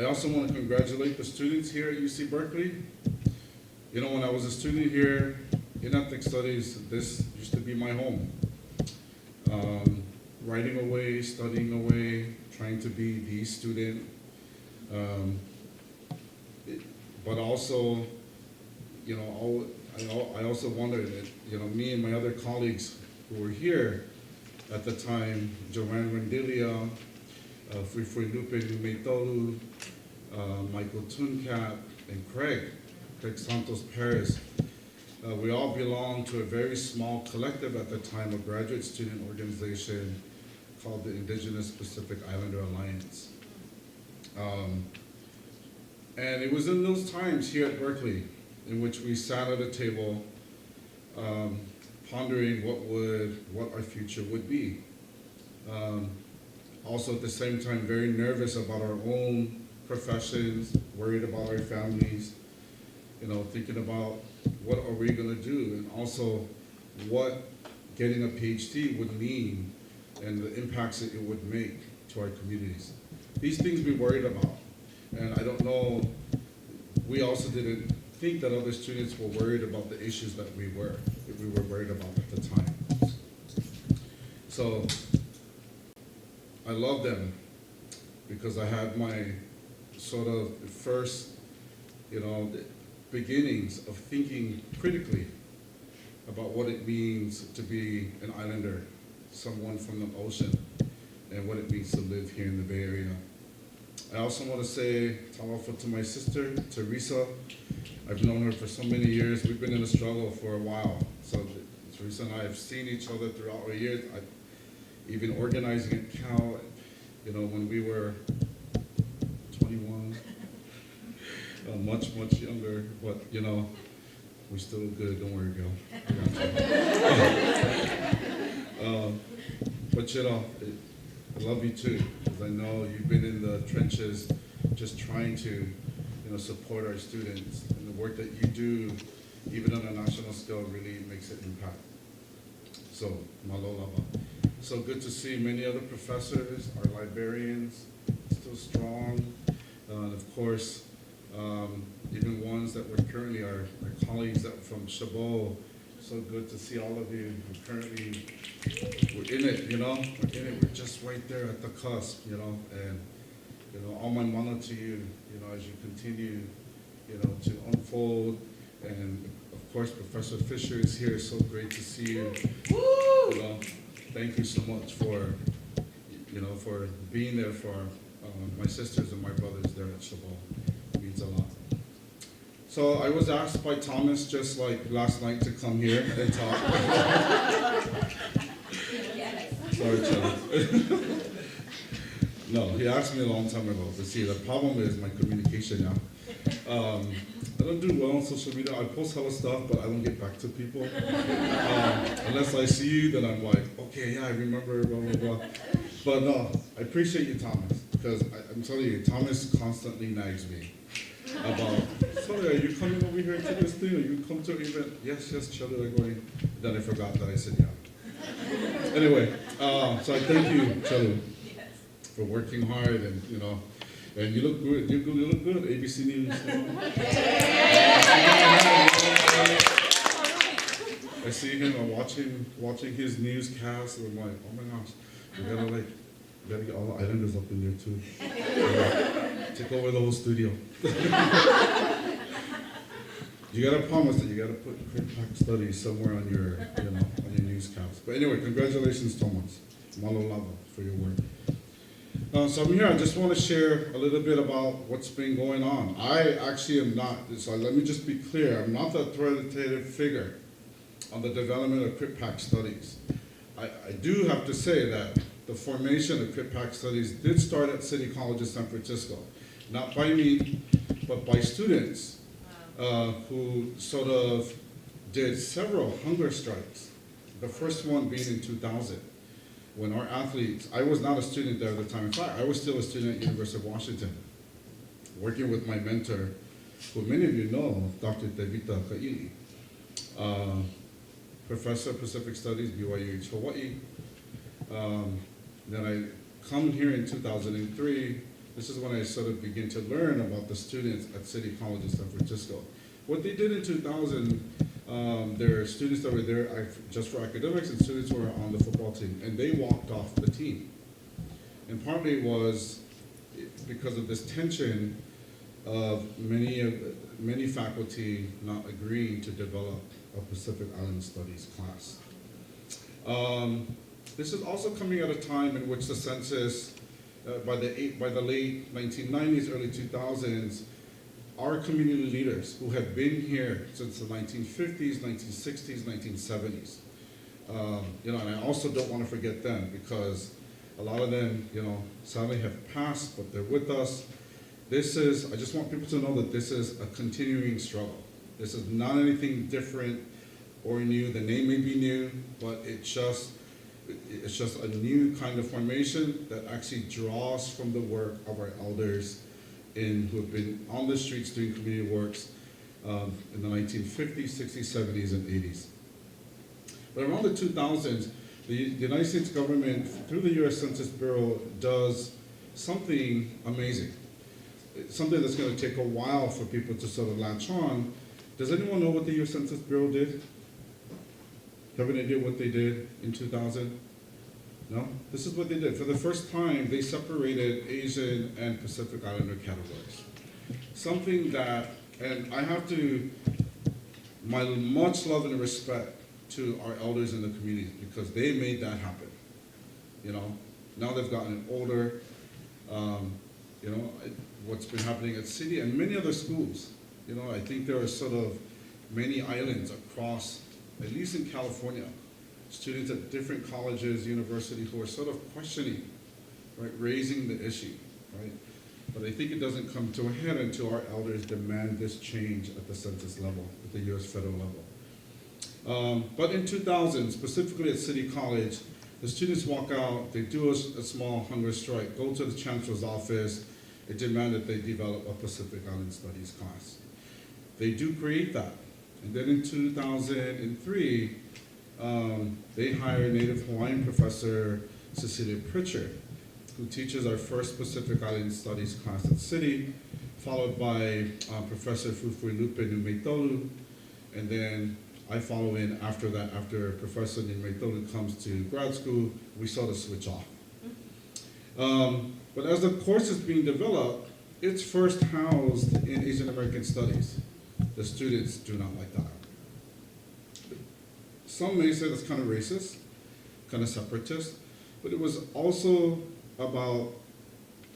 I also want to congratulate the students here at UC Berkeley. You know, when I was a student here in ethnic studies, this used to be my home. Writing away, studying away, trying to be the student. But also, you know, I also wondered that, you know, me and my other colleagues who were here at the time, Joanne Rendilia, Lupe Numeitolu, Michael Tuncat, and Craig Santos Perez, we all belonged to a very small collective at the time, a graduate student organization called the Indigenous Pacific Islander Alliance. And it was in those times here at Berkeley in which we sat at a table pondering what our future would be. Also at the same time, very nervous about our own professions, worried about our families, you know, thinking about what are we gonna do, and also what getting a PhD would mean and the impacts that it would make to our communities. These things we worried about. And I don't know, we also didn't think that other students were worried about the issues that we were worried about at the time. So I love them because I had my sort of first, you know, beginnings of thinking critically about what it means to be an islander, someone from the ocean, and what it means to live here in the Bay Area. I also want to say talofa to my sister, Terisa. I've known her for so many years. We've been in a struggle for a while. So Terisa and I have seen each other throughout our years. Even organizing at Cal, you know, when we were 21, much younger, but you know, we're still good, don't worry, girl. But you know, I love you too, because I know you've been in the trenches just trying to, you know, support our students, and the work that you do, even on a national scale, really makes an impact. So, malolava. So good to see many other professors, our librarians, still strong, and of course, even ones that were currently our colleagues that from Chabot. So good to see all of you who currently, we're in it, you know, we're in it, we're just right there at the cusp, you know, and, you know, all my mana to you, you know, as you continue, you know, to unfold, and of course, Professor Fisher is here, so great to see you, you know, thank you so much for, you know, for being there for my sisters and my brothers there at Chabot. It means a lot. So I was asked by Thomas just like last night to come here and talk. Sorry, Charlie. No, he asked me a long time ago. But see, the problem is my communication now. I don't do well on social media. I post hella stuff, but I don't get back to people. Unless I see you, then I'm like, okay, yeah, I remember, blah, blah, blah. But no, I appreciate you, Thomas, because I'm telling you, Thomas constantly nags me about, sorry, are you coming over here to this thing? Or you come to an event? Yes, Charlie, I'm going. Then I forgot that I said yeah. Anyway, so I thank you, Charlie, for working hard, and you know, and you look good. You look good. ABC News. You know? I see him. I'm watching his newscast, and I'm like, oh my gosh, we gotta get all the islanders up in there too. Take over the whole studio. You gotta promise that you gotta put Craig Studies somewhere on your, you know, on your newscast. But anyway, congratulations, Thomas. Malo lava for your work. So I'm here. I just want to share a little bit about what's been going on. I actually am not. So let me just be clear. I'm not the authoritative figure on the development of CRIPPAC studies. I do have to say that the formation of CRIPPAC studies did start at City College of San Francisco, not by me, but by students who sort of did several hunger strikes. The first one being in 2000, when our athletes, I was not a student there at the time. In fact, I was still a student at University of Washington, working with my mentor, who many of you know, Dr. Terisa Siagatonu, Professor of Pacific Studies, BYU Hawaii. Then I come here in 2003 This is when I sort of begin to learn about the students at City College in San Francisco. What they did in 2000, there are students that were there just for academics and students who were on the football team, and they walked off the team. And partly was because of this tension of many faculty not agreeing to develop a Pacific Island Studies class. This is also coming at a time in which the census, by the late 1990s, early 2000s, our community leaders who have been here since the 1950s, 1960s, 1970s, and I also don't want to forget them because a lot of them, sadly have passed, but they're with us. I just want people to know that this is a continuing struggle. This is not anything different or new. The name may be new, but it's just a new kind of formation that actually draws from the work of our elders who have been on the streets doing community works in the 1950s, 60s, 70s, and 80s. But around the 2000s, the United States government, through the U.S. Census Bureau, does something amazing. It's something that's going to take a while for people to sort of latch on. Does anyone know what the U.S. Census Bureau did? Have an idea what they did in 2000? No? This is what they did. For the first time, they separated Asian and Pacific Islander categories. Something that, and I have to, my much love and respect to our elders in the community because they made that happen. Now they've gotten older. What's been happening at City and many other schools. I think there are sort of many islands across, at least in California, students at different colleges, universities who are sort of questioning, right, raising the issue, right? But I think it doesn't come to a head until our elders demand this change at the census level, at the U.S. federal level. But in 2000, specifically at City College, the students walk out, they do a small hunger strike, go to the chancellor's office, and demand that they develop a Pacific Island Studies class. They do create that. And then in 2003, they hire Native Hawaiian professor Cecilia Pritchard, who teaches our first Pacific Island Studies class at City, followed by Professor Fufui Lupe Numeitolu, and then I follow in after that. After Professor Numeitolu comes to grad school, we sort of switch off. But as the course is being developed, it's first housed in Asian American Studies. The students do not like that. Some may say that's kind of racist, kind of separatist, but it was also about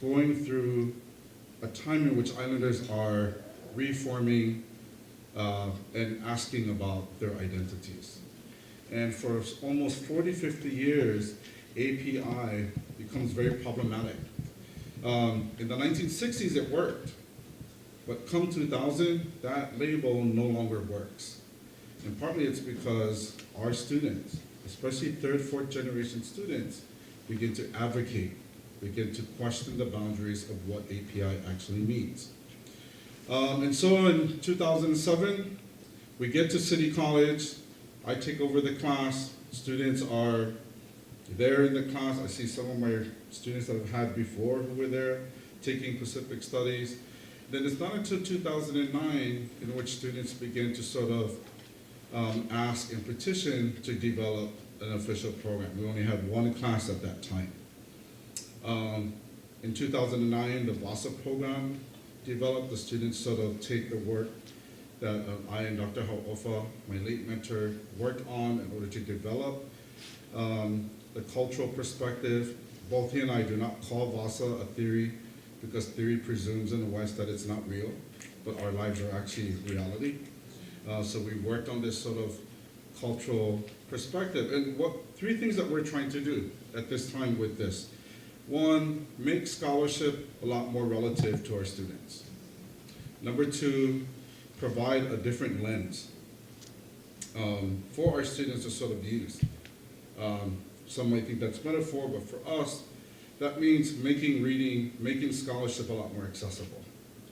going through a time in which islanders are reforming and asking about their identities. And for almost 40, 50 years, API becomes very problematic. In the 1960s, it worked. But come 2000, that label no longer works. And partly it's because our students, especially third, fourth generation students, begin to advocate, begin to question the boundaries of what API actually means. And so in 2007, we get to City College, I take over the class, students are there in the class. I see some of my students that I've had before who were there taking Pacific Studies. Then it's not until 2009 in which students begin to sort of ask and petition to develop an official program. We only had one class at that time. In 2009, the VASA program developed. The students sort of take the work that I and Dr. Hau'ofa, my late mentor, worked on in order to develop the cultural perspective. Both he and I do not call VASA a theory because theory presumes in the West that it's not real, but our lives are actually reality. So we worked on this sort of cultural perspective. And three things that we're trying to do at this time with this. One, make scholarship a lot more relative to our students. Number two, provide a different lens for our students to sort of use. Some might think that's metaphor, but for us, that means making scholarship a lot more accessible,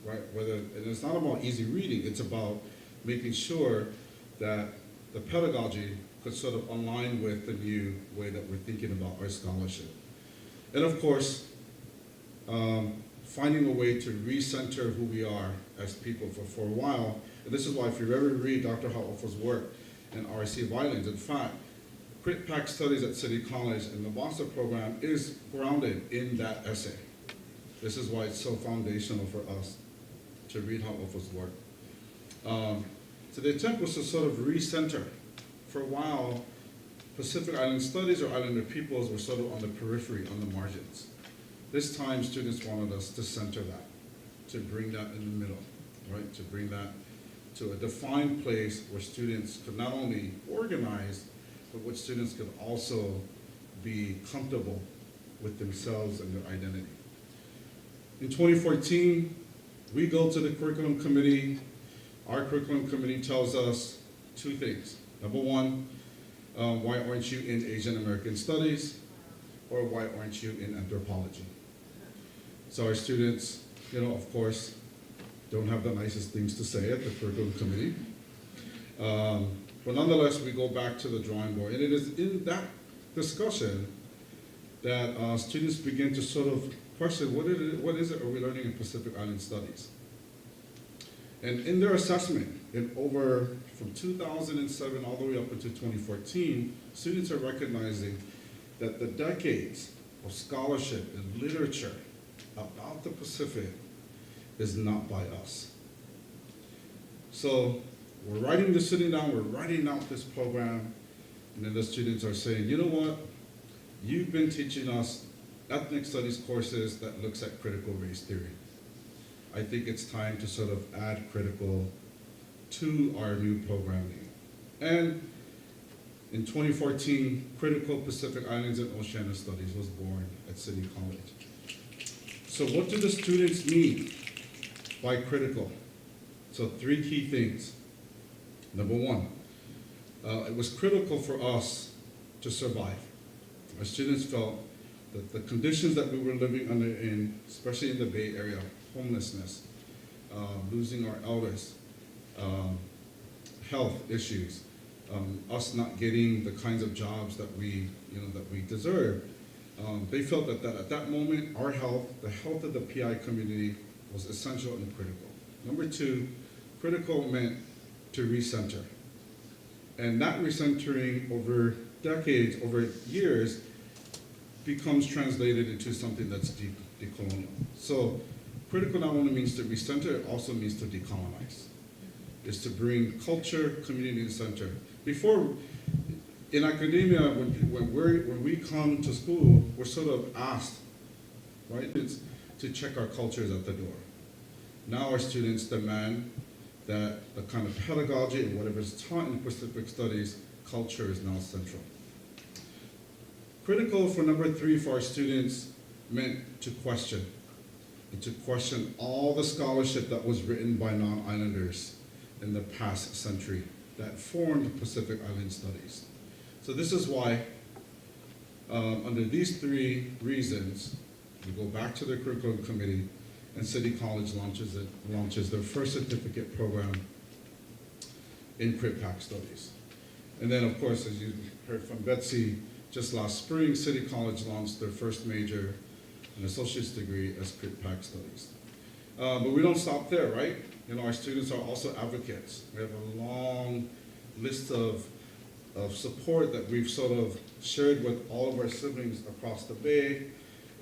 right? And it's not about easy reading, it's about making sure that the pedagogy could sort of align with the new way that we're thinking about our scholarship. And of course, finding a way to recenter who we are as people for a while. And this is why if you ever read Dr. Ga'oupu's work in RC violence, in fact, Crit Pack Studies at City College and the Boston program is grounded in that essay. This is why it's so foundational for us to read Ga'oupu's work. So the attempt was to sort of recenter. For a while, Pacific Island studies or Islander peoples were sort of on the periphery, on the margins. This time, students wanted us to center that, to bring that in the middle, right? To bring that to a defined place where students could not only organize, but where students could also be comfortable with themselves and their identity. In 2014, we go to the curriculum committee. Our curriculum committee tells us two things. Number one, why aren't you in Asian American Studies? Or why aren't you in anthropology? So our students, of course, don't have the nicest things to say at the curriculum committee. But nonetheless, we go back to the drawing board. And it is in that discussion that students begin to sort of question, what is it are we learning in Pacific Island Studies? And in their assessment, from 2007 all the way up until 2014, students are recognizing that the decades of scholarship and literature about the Pacific is not by us. So we're sitting down, we're writing out this program, and then the students are saying, you know what? You've been teaching us ethnic studies courses that looks at critical race theory. I think it's time to sort of add critical to our new programming. And in 2014, Critical Pacific Islands and Oceania Studies was born at City College. So what do the students mean by critical? So three key things. Number one, it was critical for us to survive. Our students felt that the conditions that we were living under especially in the Bay Area, homelessness, losing our elders, health issues, us not getting the kinds of jobs that we deserve. They felt that at that moment, our health, the health of the PI community was essential and critical. Number two, critical meant to recenter. And that recentering over decades, over years, becomes translated into something that's decolonial. So critical not only means to recenter, it also means to decolonize. It's to bring culture, community, and center. Before, in academia, when we come to school, we're sort of asked, right, it's to check our cultures at the door. Now our students demand that the kind of pedagogy and whatever is taught in Pacific Studies, culture is now central. Critical for number three for our students meant to question, and to question all the scholarship that was written by non-islanders in the past century that formed Pacific Island Studies. So this is why, under these three reasons, we go back to the curriculum committee and City College launches their first certificate program in Crit Pack Studies. And then, of course, as you heard from Betsy, just last spring, City College launched their first major, an associate's degree as Crit Pack Studies. But we don't stop there, right? Our students are also advocates. We have a long list of support that we've sort of shared with all of our siblings across the Bay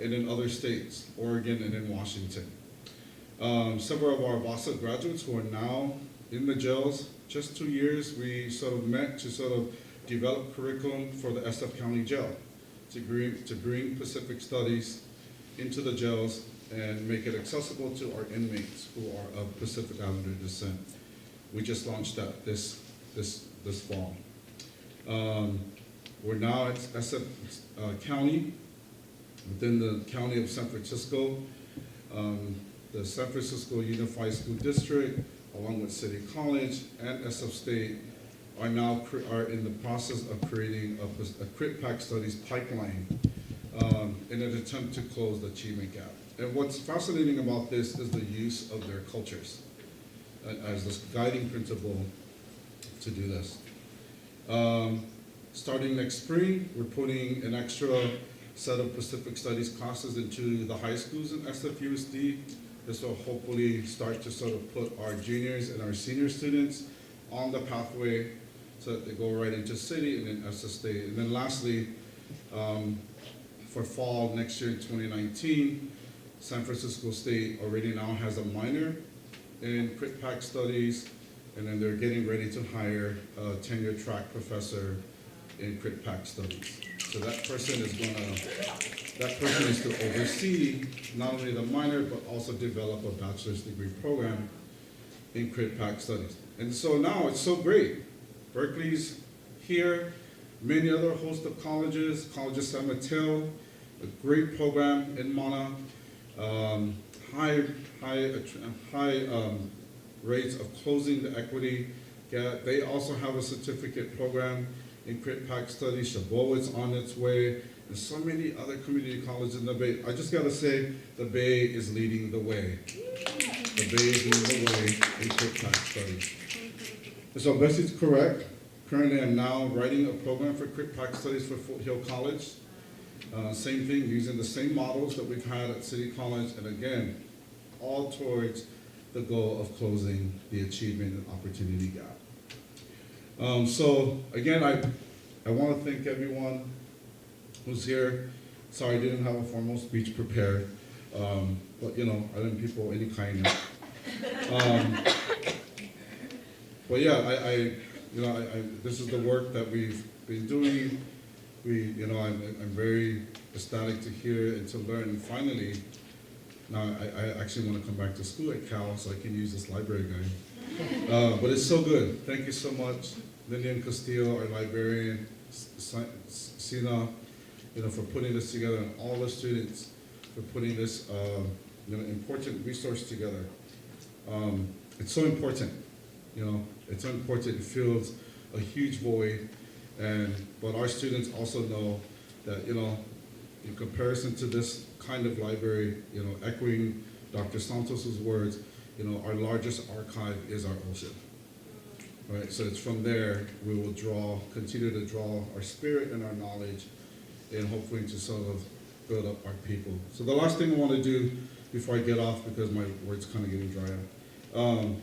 and in other states, Oregon and in Washington. Several of our Boston graduates who are now in the jails, just 2 years, we sort of met to sort of develop curriculum for the SF County Jail to bring Pacific Studies into the jails and make it accessible to our inmates who are of Pacific Islander descent. We just launched that this fall. We're now at SF County, within the County of San Francisco. The San Francisco Unified School District, along with City College and SF State, are now in the process of creating a Crit Pack Studies pipeline in an attempt to close the achievement gap. And what's fascinating about this is the use of their cultures as this guiding principle to do this. Starting next spring, we're putting an extra set of Pacific Studies classes into the high schools in SFUSD. This will hopefully start to sort of put our juniors and our senior students on the pathway so that they go right into city and then SS State. And then lastly, for fall next year, 2019, San Francisco State already now has a minor in Crit Pac Studies, and then they're getting ready to hire a tenure track professor in Crit Pac Studies. So that person is to oversee not only the minor, but also develop a bachelor's degree program in Crit Pac Studies. And so now it's so great. Berkeley's here, many other host of colleges, College of San Mateo, a great program in Mana, high rates of closing the equity gap. They also have a certificate program in Crit Pac Studies. Chabot's on its way, and so many other community colleges in the Bay. I just gotta say, the Bay is leading the way. The Bay is leading the way in Crit Pac Studies. And so Betsy's correct. Currently, I'm now writing a program for Crit Pac Studies for Foothill College. Same thing, using the same models that we've had at City College, and again, all towards the goal of closing the achievement and opportunity gap. So again, I want to thank everyone who's here. Sorry I didn't have a formal speech prepared, but you know, I didn't people any kindness. But yeah, this is the work that we've been doing. I'm very ecstatic to hear and to learn. And finally, now I actually want to come back to school at Cal so I can use this library guide. But it's so good. Thank you so much, Lillian Castillo, our librarian, Sina, for putting this together, and all the students for putting this important resource together. It's so important. It's so important. It fills a huge void. But our students also know that, in comparison to this kind of library, echoing Dr. Santos's words, our largest archive is our ocean. Right? So it's from there we will continue to draw our spirit and our knowledge, and hopefully to sort of build up our people. So the last thing I want to do before I get off, because my word's kind of getting dry out,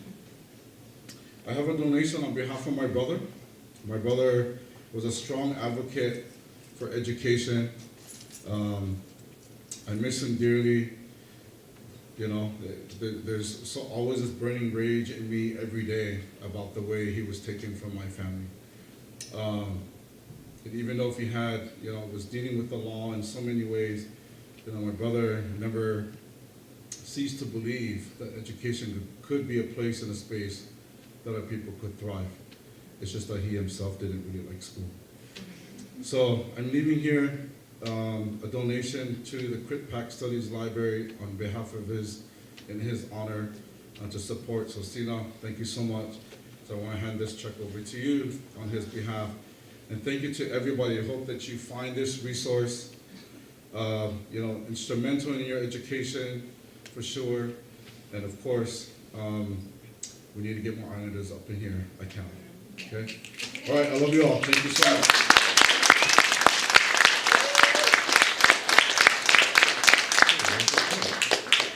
I have a donation on behalf of my brother. My brother was a strong advocate for education. I miss him dearly. There's always this burning rage in me every day about the way he was taken from my family. And even though if he had, was dealing with the law in so many ways, my brother never ceased to believe that education could be a place and a space that our people could thrive. It's just that he himself didn't really like school. So I'm leaving here a donation to the Crit Pac Studies Library on behalf of in his honor to support. So Sina, thank you so much. So I want to hand this check over to you on his behalf. And thank you to everybody. I hope that you find this resource instrumental in your education for sure. And of course, we need to get more islanders up in here at Cal. Okay? All right, I love you all. Thank you so much.